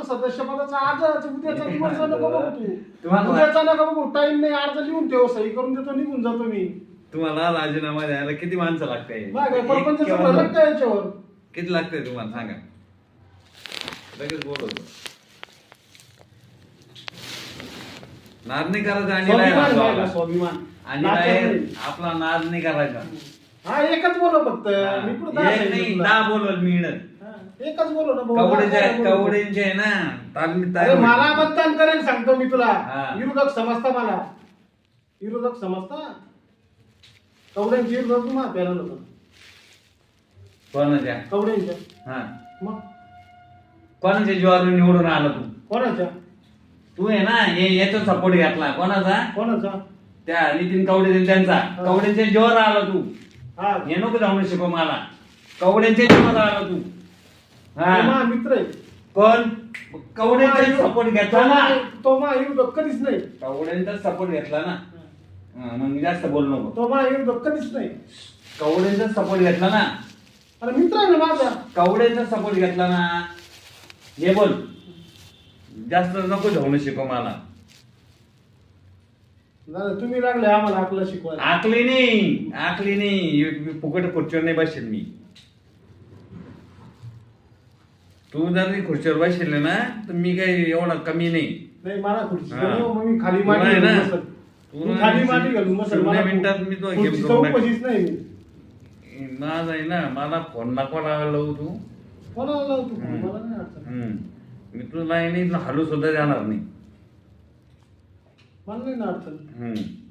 सदस्य पदाचा आजच उद्याचा दिवस नको बघू तू. तुम्हाला- उद्याचा नका बघू, टाइम नाही, अर्ज लिहून ठेव, सही करून देतो, निघून जातो मी. तुम्हाला राजीनामा द्यायला किती माणसं लागते? परपंच सगळं का याच्यावर? किती लागतंय तुम्हाला सांगा, लगेच बोलवतो. नाद नाही करायचा आणि स्वाभिमान पाहिला, स्वाभिमान. आणि आपला नाद नाही करायचा. हा एकच बोलो फक्त, मी कुठं दहा एक सांगितलं नाही तुला? 10 बोलवल मी इकडं. हा, एकच बोलो ना भाऊ, कवडेचे दहा बोलो. कवडेंचे आहे ना तालमी अरे मला मतदान करेल सांगतो मी तुला. हा. विरोधक समजता मला, विरोधक समजता. कवड्यांची विरोधक तुम्हाला प्यायला होतं कोणाच्या कवड्यांच्या. हा मग कोणाच्या जीवावर निवडून आला तू? कोणाच्या तू आहे ना याचा सपोर्ट घेतला कोणाचा? कोणाचा? त्या नितीन कवडे त्यांचा. कवड्यांच्या जीवावर आला तू. हा, हे नको जाऊन शिकव मला. कवड्यांच्या जीवावर आला तू. तो माझा हा मित्र आहे. कोण? कवड्यांचा सपोर्ट घेतला ना. तो माझा विरोधक कधीच नाही. कवड्यांचा सपोर्ट घेतला ना. हा, मग जास्त बोल नको. तो माझा विरोधक कधीच नाही. कवड्यांचा सपोर्ट घेतला ना. अरे मित्र आहे ना माझा. कवड्यांचा सपोर्ट घेतला ना. हे बोल, जास्त नको जाऊन शिकव मला. दादा तुम्ही लागले आम्हाला आपलं शिकवायला. आकली नाही मी फुकट खुर्चीवर नाही बसेल मी. तू जर मी खुर्चीवर बसेल ना तर मी काही एवढा कमी नाही. नाही मला खुर्ची हा. बनव, मग मी खाली तू माटी नाही ना. घालून बसल. तू मी खाली माटी घालून बसल. शून्य मला मिनिटात मी तो खुर्ची गेम करून टाकेन. चौकशीच नाही मी. माझा आहे ना, मला फोन नको लावायला लावू तू. कोणाला लावतो फोन? मला नाही अडचण. मी तुला नाही हलू सुद्धा जाणार नाही. मला नाही ना अडचण.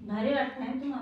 भारी वाटत नाही तुम्हाला?